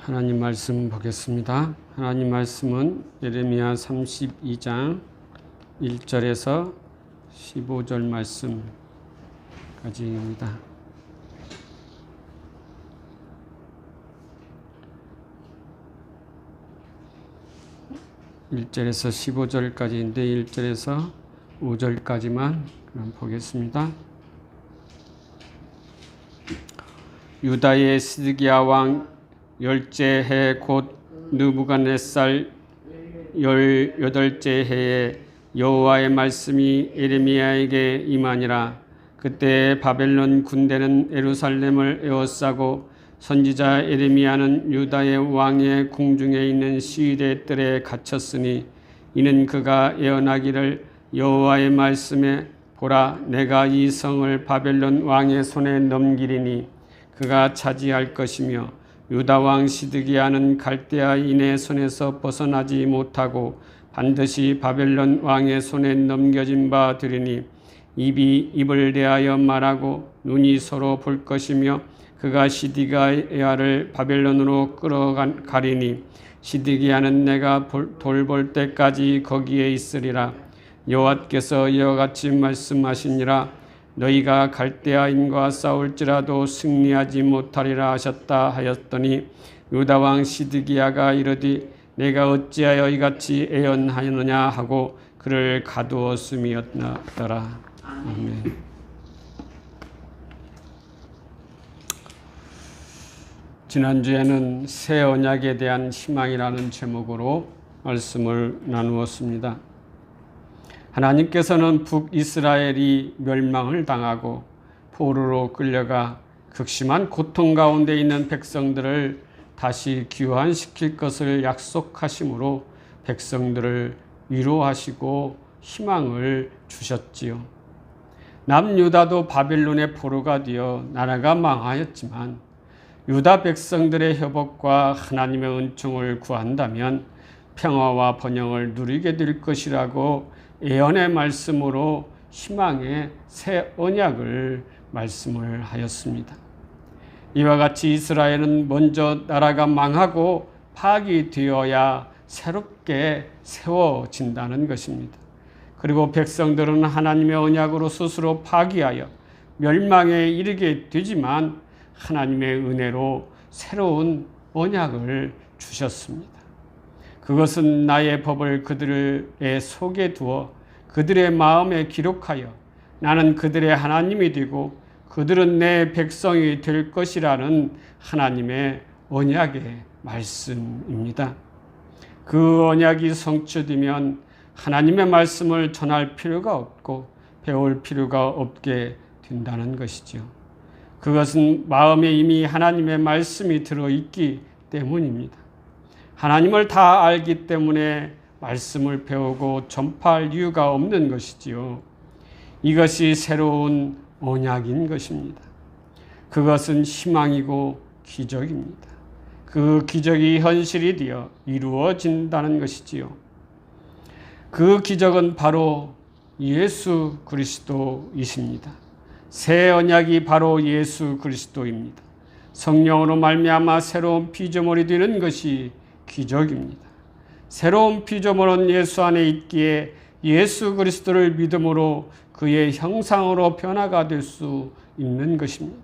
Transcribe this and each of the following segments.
하나님 말씀 보겠습니다. 하나님 말씀은 예레미야 32장 1절에서 15절 말씀까지입니다. (1절에서 15절까지인데) 1절에서 5절까지만 그럼 보겠습니다. 유다의 시드기야 왕 10째 해 곧 느부갓네살 18째 해에 여호와의 말씀이 예레미야에게 임하니라. 그때 바벨론 군대는 예루살렘을 에워싸고 선지자 예레미야는 유다의 왕의 궁중에 있는 시위대 뜰에 갇혔으니 이는 그가 예언하기를 여호와의 말씀에 보라, 내가 이 성을 바벨론 왕의 손에 넘기리니 그가 차지할 것이며 유다 왕 시드기야는 갈대아인의 손에서 벗어나지 못하고 반드시 바벨론 왕의 손에 넘겨진 바 되리니 입이 입을 대하여 말하고 눈이 서로 볼 것이며 그가 시드기야를 바벨론으로 끌어가리니 시드기야는 내가 돌볼 때까지 거기에 있으리라. 여호와께서 이와 같이 말씀하시니라. 너희가 갈대아인과 싸울지라도 승리하지 못하리라 하셨다 하였더니 유다 왕 시드기야가 이르되 내가 어찌하여 이같이 애언하느냐 하고 그를 가두었음이었더라. 아멘. 지난주에는 새 언약에 대한 희망이라는 제목으로 말씀을 나누었습니다. 하나님께서는 북이스라엘이 멸망을 당하고 포로로 끌려가 극심한 고통 가운데 있는 백성들을 다시 귀환시킬 것을 약속하심으로 백성들을 위로하시고 희망을 주셨지요. 남유다도 바벨론의 포로가 되어 나라가 망하였지만 유다 백성들의 협업과 하나님의 은총을 구한다면 평화와 번영을 누리게 될 것이라고 예언의 말씀으로 희망의 새 언약을 말씀을 하였습니다. 이와 같이 이스라엘은 먼저 나라가 망하고 파괴되어야 새롭게 세워진다는 것입니다. 그리고 백성들은 하나님의 언약으로 스스로 파괴하여 멸망에 이르게 되지만 하나님의 은혜로 새로운 언약을 주셨습니다. 그것은 나의 법을 그들의 속에 두어 그들의 마음에 기록하여 나는 그들의 하나님이 되고 그들은 내 백성이 될 것이라는 하나님의 언약의 말씀입니다. 그 언약이 성취되면 하나님의 말씀을 전할 필요가 없고 배울 필요가 없게 된다는 것이죠. 그것은 마음에 이미 하나님의 말씀이 들어있기 때문입니다. 하나님을 다 알기 때문에 말씀을 배우고 전파할 이유가 없는 것이지요. 이것이 새로운 언약인 것입니다. 그것은 희망이고 기적입니다. 그 기적이 현실이 되어 이루어진다는 것이지요. 그 기적은 바로 예수 그리스도이십니다. 새 언약이 바로 예수 그리스도입니다. 성령으로 말미암아 새로운 피조물이 되는 것이 기적입니다. 새로운 피조물은 예수 안에 있기에 예수 그리스도를 믿음으로 그의 형상으로 변화가 될 수 있는 것입니다.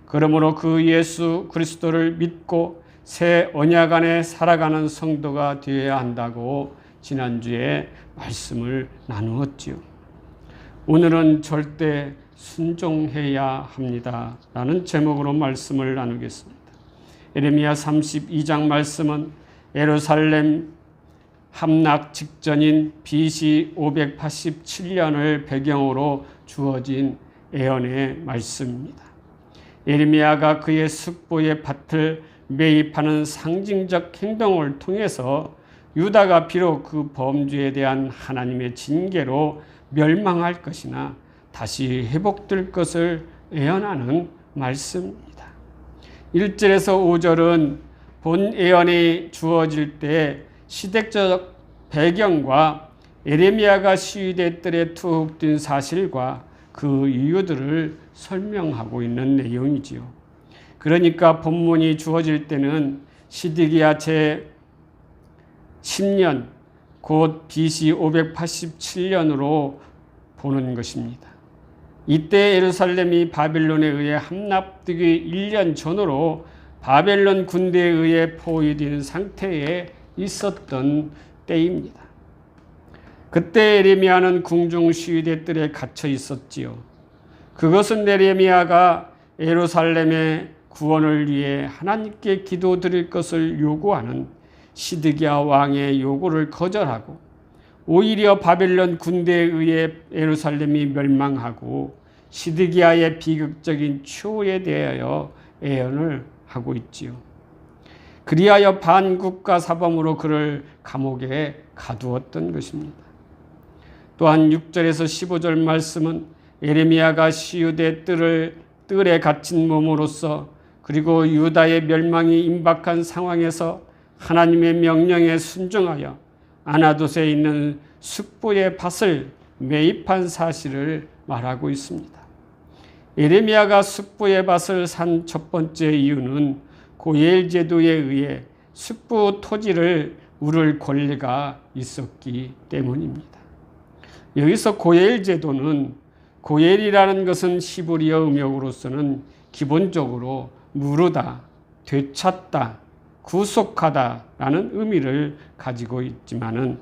그러므로 그 예수 그리스도를 믿고 새 언약 안에 살아가는 성도가 되어야 한다고 지난주에 말씀을 나누었지요. 오늘은 절대 순종해야 합니다 라는 제목으로 말씀을 나누겠습니다. 예레미야 32장 말씀은 예루살렘 함락 직전인 BC 587년을 배경으로 주어진 예언의 말씀입니다. 예레미야가 그의 숙부의 밭을 매입하는 상징적 행동을 통해서 유다가 비록 그 범죄에 대한 하나님의 징계로 멸망할 것이나 다시 회복될 것을 예언하는 말씀입니다. 1절에서 5절은 본 예언이 주어질 때 시대적 배경과 예레미야가 시위대 뜰에 투옥된 사실과 그 이유들을 설명하고 있는 내용이지요. 그러니까 본문이 주어질 때는 시드기야 제 10년 곧 BC 587년으로 보는 것입니다. 이때 예루살렘이 바벨론에 의해 함락되기 1년 전으로 바벨론 군대에 의해 포위된 상태에 있었던 때입니다. 그때 예레미야는 궁중 시위대 뜰에 갇혀 있었지요. 그것은 예레미야가 예루살렘의 구원을 위해 하나님께 기도드릴 것을 요구하는 시드기야 왕의 요구를 거절하고 오히려 바벨론 군대에 의해 예루살렘이 멸망하고 시드기야의 비극적인 추후에 대하여 예언을 하고 있지요. 그리하여 반국가 사범으로 그를 감옥에 가두었던 것입니다. 또한 6절에서 15절 말씀은 예레미야가 시유대 뜰에 갇힌 몸으로써 그리고 유다의 멸망이 임박한 상황에서 하나님의 명령에 순종하여 아나돗에 있는 숙부의 밭을 매입한 사실을 말하고 있습니다. 예레미야가 숙부의 밭을 산 첫 번째 이유는 고엘 제도에 의해 숙부 토지를 물을 권리가 있었기 때문입니다. 여기서 고엘 제도는 고엘이라는 것은 히브리어 음역으로서는 기본적으로 무르다, 되찾다, 구속하다라는 의미를 가지고 있지만은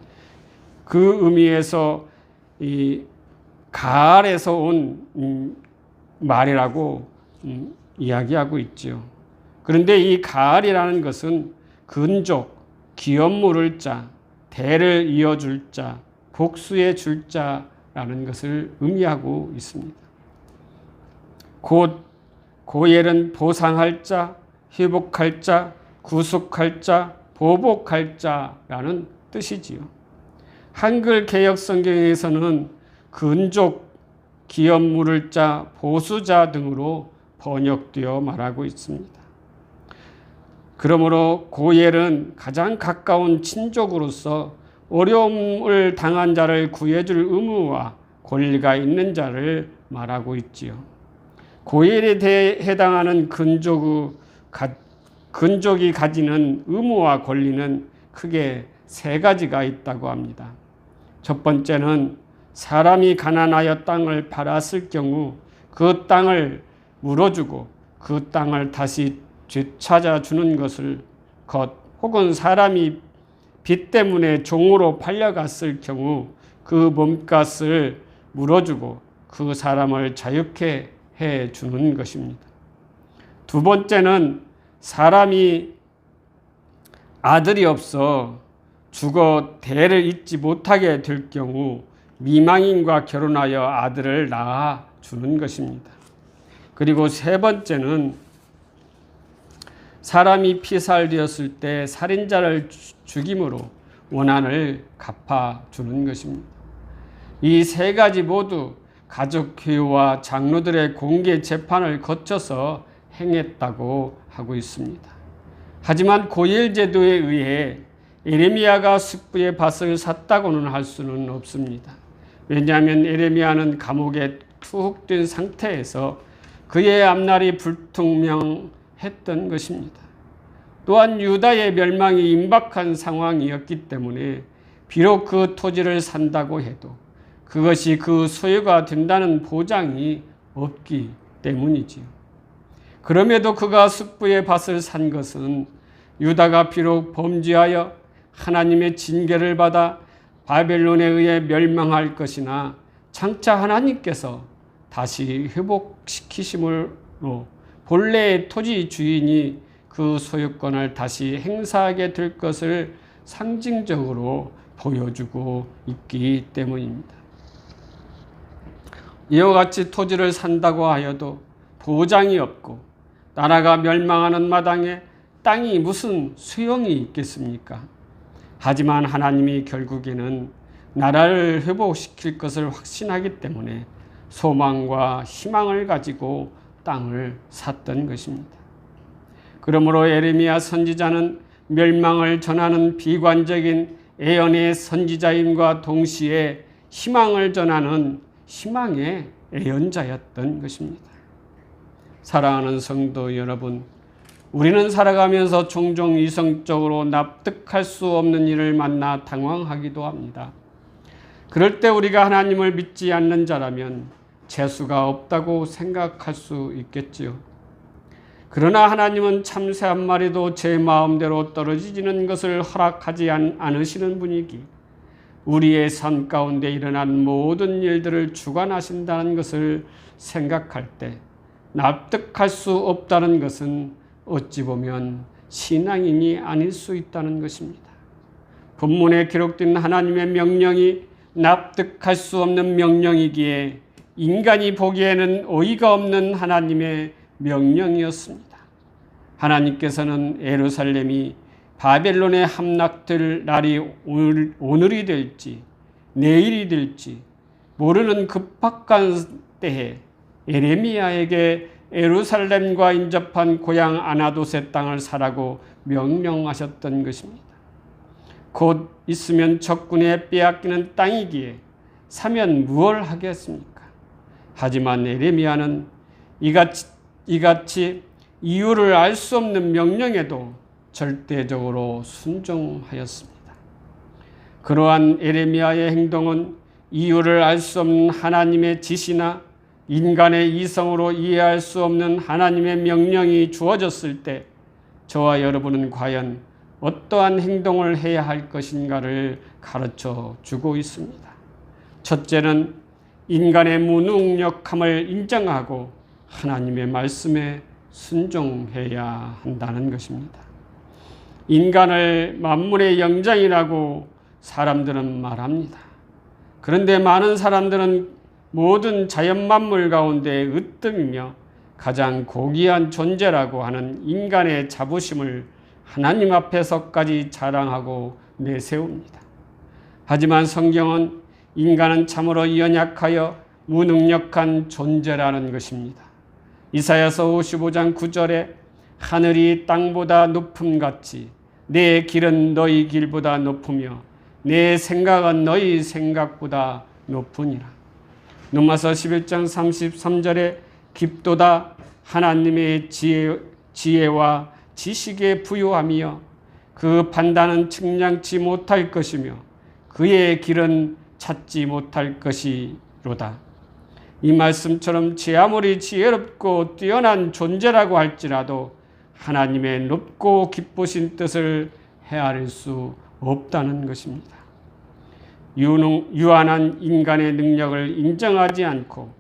그 의미에서 이 가알에서 온 말이라고 이야기하고 있죠. 그런데 이 가알이라는 것은 근족, 기업 물을 자, 대를 이어줄 자, 복수해 줄 자라는 것을 의미하고 있습니다. 곧 고엘은 보상할 자, 회복할 자, 구속할 자, 보복할 자라는 뜻이지요. 한글 개역 성경에서는 근족, 기업 물을 자, 보수자 등으로 번역되어 말하고 있습니다. 그러므로 고엘은 가장 가까운 친족으로서 어려움을 당한 자를 구해줄 의무와 권리가 있는 자를 말하고 있지요. 고엘에 해당하는 근족이 가지는 의무와 권리는 크게 세 가지가 있다고 합니다. 첫 번째는 사람이 가난하여 땅을 팔았을 경우 그 땅을 물어주고 그 땅을 다시 되찾아주는 것, 혹은 사람이 빚 때문에 종으로 팔려갔을 경우 그 몸값을 물어주고 그 사람을 자유케 해주는 것입니다. 두 번째는 사람이 아들이 없어 죽어 대를 잇지 못하게 될 경우 미망인과 결혼하여 아들을 낳아주는 것입니다. 그리고 세 번째는 사람이 피살되었을 때 살인자를 죽임으로 원한을 갚아주는 것입니다. 이 세 가지 모두 가족회의와 장로들의 공개 재판을 거쳐서 행했다고 하고 있습니다. 하지만 고엘 제도에 의해 예레미야가 숙부의 밭을 샀다고는 할 수는 없습니다. 왜냐하면 예레미야는 감옥에 투옥된 상태에서 그의 앞날이 불투명했던 것입니다. 또한 유다의 멸망이 임박한 상황이었기 때문에 비록 그 토지를 산다고 해도 그것이 그 소유가 된다는 보장이 없기 때문이지요. 그럼에도 그가 숙부의 밭을 산 것은 유다가 비록 범죄하여 하나님의 징계를 받아 바벨론에 의해 멸망할 것이나 장차 하나님께서 다시 회복시키심으로 본래의 토지 주인이 그 소유권을 다시 행사하게 될 것을 상징적으로 보여주고 있기 때문입니다. 이와 같이 토지를 산다고 하여도 보장이 없고 나라가 멸망하는 마당에 땅이 무슨 소용이 있겠습니까? 하지만 하나님이 결국에는 나라를 회복시킬 것을 확신하기 때문에 소망과 희망을 가지고 땅을 샀던 것입니다. 그러므로 예레미야 선지자는 멸망을 전하는 비관적인 예언의 선지자임과 동시에 희망을 전하는 희망의 예언자였던 것입니다. 사랑하는 성도 여러분, 우리는 살아가면서 종종 이성적으로 납득할 수 없는 일을 만나 당황하기도 합니다. 그럴 때 우리가 하나님을 믿지 않는 자라면 재수가 없다고 생각할 수 있겠지요. 그러나 하나님은 참새 한 마리도 제 마음대로 떨어지는 것을 허락하지 않으시는 분이기 우리의 삶 가운데 일어난 모든 일들을 주관하신다는 것을 생각할 때 납득할 수 없다는 것은 어찌 보면 신앙인이 아닐 수 있다는 것입니다. 본문에 기록된 하나님의 명령이 납득할 수 없는 명령이기에 인간이 보기에는 어이가 없는 하나님의 명령이었습니다. 하나님께서는 예루살렘이 바벨론에 함락될 날이 오늘이 될지 내일이 될지 모르는 급박한 때에 예레미야에게 예루살렘과 인접한 고향 아나돗의 땅을 사라고 명령하셨던 것입니다. 곧 있으면 적군에 빼앗기는 땅이기에 사면 무얼 하겠습니까? 하지만 예레미야는 이같이 이유를 알 수 없는 명령에도 절대적으로 순종하였습니다. 그러한 예레미야의 행동은 이유를 알 수 없는 하나님의 지시나 인간의 이성으로 이해할 수 없는 하나님의 명령이 주어졌을 때 저와 여러분은 과연 어떠한 행동을 해야 할 것인가를 가르쳐 주고 있습니다. 첫째는 인간의 무능력함을 인정하고 하나님의 말씀에 순종해야 한다는 것입니다. 인간을 만물의 영장이라고 사람들은 말합니다. 그런데 많은 사람들은 모든 자연 만물 가운데 으뜸이며 가장 고귀한 존재라고 하는 인간의 자부심을 하나님 앞에서까지 자랑하고 내세웁니다. 하지만 성경은 인간은 참으로 연약하여 무능력한 존재라는 것입니다. 이사야서 55장 9절에 하늘이 땅보다 높음같이 내 길은 너희 길보다 높으며 내 생각은 너희 생각보다 높으니라. 누가서 11장 33절에 깊도다 하나님의 지혜와 지식에 부유하며 그 판단은 측량치 못할 것이며 그의 길은 찾지 못할 것이로다. 이 말씀처럼 제 아무리 지혜롭고 뛰어난 존재라고 할지라도 하나님의 높고 기쁘신 뜻을 헤아릴 수 없다는 것입니다. 유한한 인간의 능력을 인정하지 않고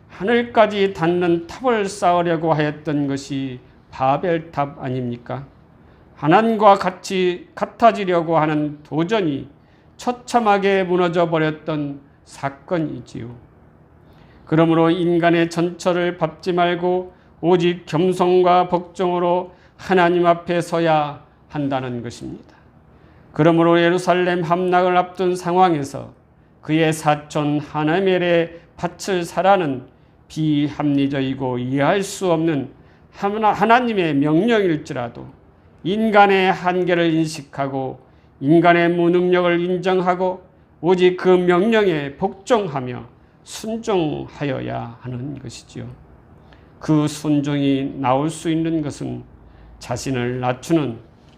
하늘까지 닿는 탑을 쌓으려고 하였던 것이 바벨탑 아닙니까? 하나님과 같아지려고 하는 도전이 처참하게 무너져 버렸던 사건이지요. 그러므로 인간의 전철을 밟지 말고 오직 겸손과 복종으로 하나님 앞에 서야 한다는 것입니다. 그러므로 예루살렘 함락을 앞둔 상황에서 그의 사촌 하나멜의 밭을 사라는 비합리적이고 이해할 수 없는 하나님의 명령일지라도 인간의 한계를 인식하고 인간의 무능력을 인정하고 오직 그 명령에 복종하며 순종하여야 하는 것이지요. 그 순종이 나올 수 있는 것은 자신을 낮추는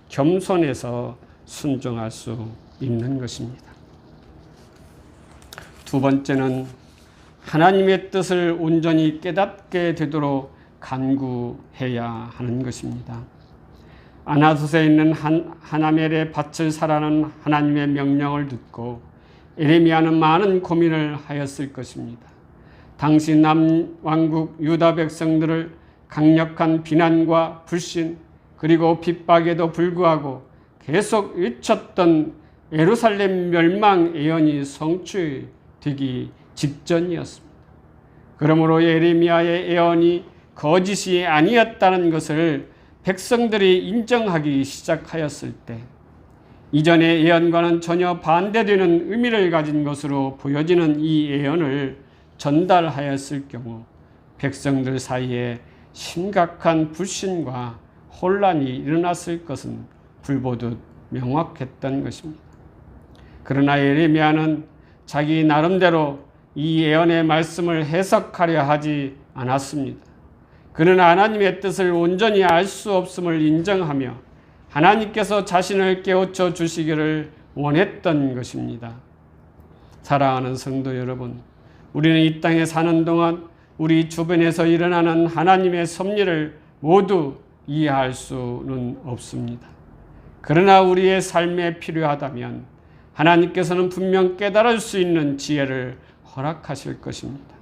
겸손에서 순종할 수 있는 것입니다. 두 번째는 하나님의 뜻을 온전히 깨닫게 되도록 간구해야 하는 것입니다. 아나돗에 있는 하나멜의 밭을 사라는 하나님의 명령을 듣고 예레미야는 많은 고민을 하였을 것입니다. 당시 남왕국 유다 백성들을 강력한 비난과 불신 그리고 핍박에도 불구하고 계속 외쳤던 예루살렘 멸망 예언이 성취되기 직전이었습니다. 그러므로 예레미야의 예언이 거짓이 아니었다는 것을 백성들이 인정하기 시작하였을 때 이전의 예언과는 전혀 반대되는 의미를 가진 것으로 보여지는 이 예언을 전달하였을 경우 백성들 사이에 심각한 불신과 혼란이 일어났을 것은 불보듯 명확했던 것입니다. 그러나 예레미야는 자기 나름대로 이 예언의 말씀을 해석하려 하지 않았습니다. 그는 하나님의 뜻을 온전히 알 수 없음을 인정하며 하나님께서 자신을 깨우쳐 주시기를 원했던 것입니다. 사랑하는 성도 여러분, 우리는 이 땅에 사는 동안 우리 주변에서 일어나는 하나님의 섭리를 모두 이해할 수는 없습니다. 그러나 우리의 삶에 필요하다면 하나님께서는 분명 깨달을 수 있는 지혜를 허락하실 것입니다.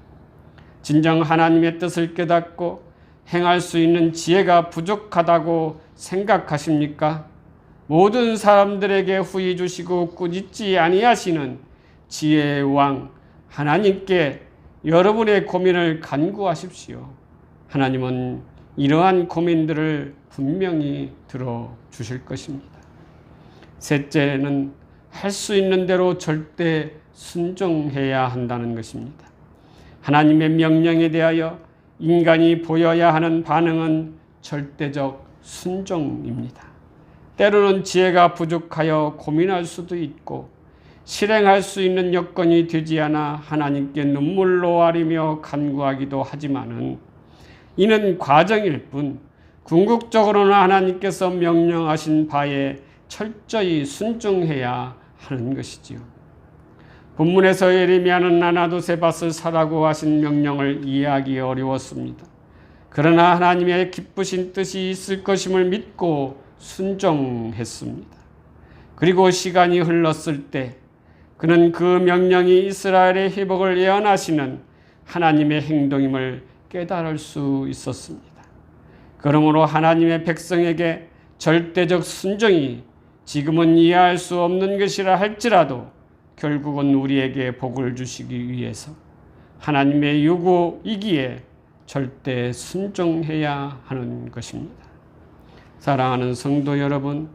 진정 하나님의 뜻을 깨닫고 행할 수 있는 지혜가 부족하다고 생각하십니까? 모든 사람들에게 후히 주시고 꾸짖지 아니하시는 지혜의 왕 하나님께 여러분의 고민을 간구하십시오. 하나님은 이러한 고민들을 분명히 들어주실 것입니다. 셋째는 할 수 있는 대로 절대 순종해야 한다는 것입니다. 하나님의 명령에 대하여 인간이 보여야 하는 반응은 절대적 순종입니다. 때로는 지혜가 부족하여 고민할 수도 있고 실행할 수 있는 여건이 되지 않아 하나님께 눈물로 아리며 간구하기도 하지만은 이는 과정일 뿐 궁극적으로는 하나님께서 명령하신 바에 철저히 순종해야 하는 것이지요. 본문에서 예레미야는 나나두세 밭을 사라고 하신 명령을 이해하기 어려웠습니다. 그러나 하나님의 기쁘신 뜻이 있을 것임을 믿고 순종했습니다. 그리고 시간이 흘렀을 때 그는 그 명령이 이스라엘의 회복을 예언하시는 하나님의 행동임을 깨달을 수 있었습니다. 그러므로 하나님의 백성에게 절대적 순종이 지금은 이해할 수 없는 것이라 할지라도 결국은 우리에게 복을 주시기 위해서 하나님의 요구이기에 절대 순종해야 하는 것입니다. 사랑하는 성도 여러분,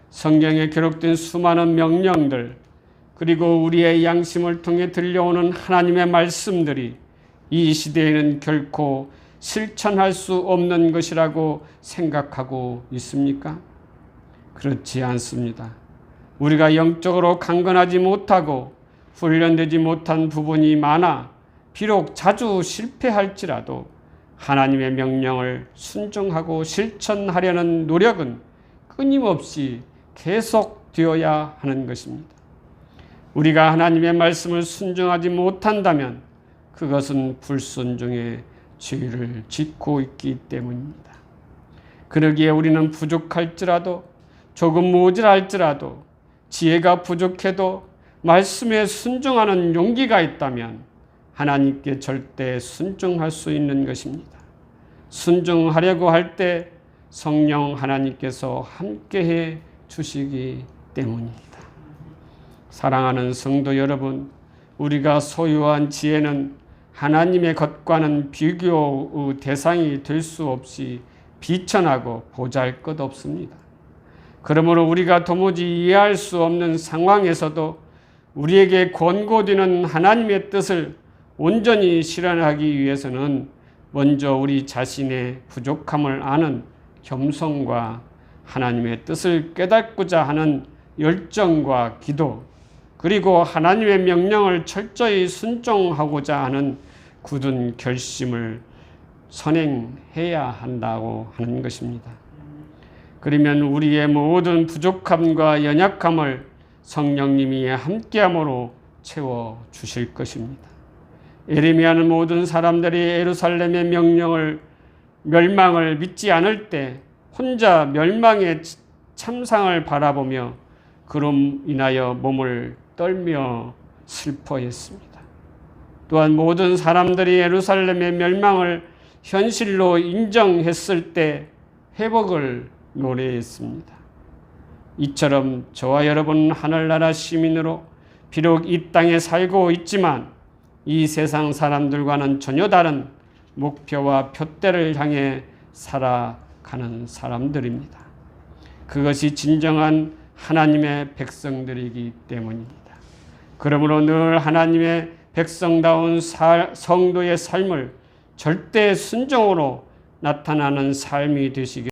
성경에 기록된 수많은 명령들 그리고 우리의 양심을 통해 들려오는 하나님의 말씀들이 이 시대에는 결코 실천할 수 없는 것이라고 생각하고 있습니까? 그렇지 않습니다. 우리가 영적으로 강건하지 못하고 훈련되지 못한 부분이 많아 비록 자주 실패할지라도 하나님의 명령을 순종하고 실천하려는 노력은 끊임없이 계속되어야 하는 것입니다. 우리가 하나님의 말씀을 순종하지 못한다면 그것은 불순종의 죄를 짓고 있기 때문입니다. 그러기에 우리는 부족할지라도 조금 모자랄지라도 지혜가 부족해도 말씀에 순종하는 용기가 있다면 하나님께 절대 순종할 수 있는 것입니다. 순종하려고 할 때 성령 하나님께서 함께해 주시기 때문입니다. 사랑하는 성도 여러분, 우리가 소유한 지혜는 하나님의 것과는 비교의 대상이 될 수 없이 비천하고 보잘것없습니다. 그러므로 우리가 도무지 이해할 수 없는 상황에서도 우리에게 권고되는 하나님의 뜻을 온전히 실현하기 위해서는 먼저 우리 자신의 부족함을 아는 겸손과 하나님의 뜻을 깨닫고자 하는 열정과 기도, 그리고 하나님의 명령을 철저히 순종하고자 하는 굳은 결심을 선행해야 한다고 하는 것입니다. 그러면 우리의 모든 부족함과 연약함을 성령님이 함께함으로 채워주실 것입니다. 예레미야는 모든 사람들이 예루살렘의 멸망을 믿지 않을 때 혼자 멸망의 참상을 바라보며 그로 인하여 몸을 떨며 슬퍼했습니다. 또한 모든 사람들이 예루살렘의 멸망을 현실로 인정했을 때 회복을 노래했습니다. 이처럼 저와 여러분 하늘나라 시민으로 비록 이 땅에 살고 있지만 이 세상 사람들과는 전혀 다른 목표와 표대를 향해 살아가는 사람들입니다. 그것이 진정한 하나님의 백성들이기 때문입니다. 그러므로 늘 하나님의 백성다운 성도의 삶을 절대 순종으로 나타나는 삶이 되시길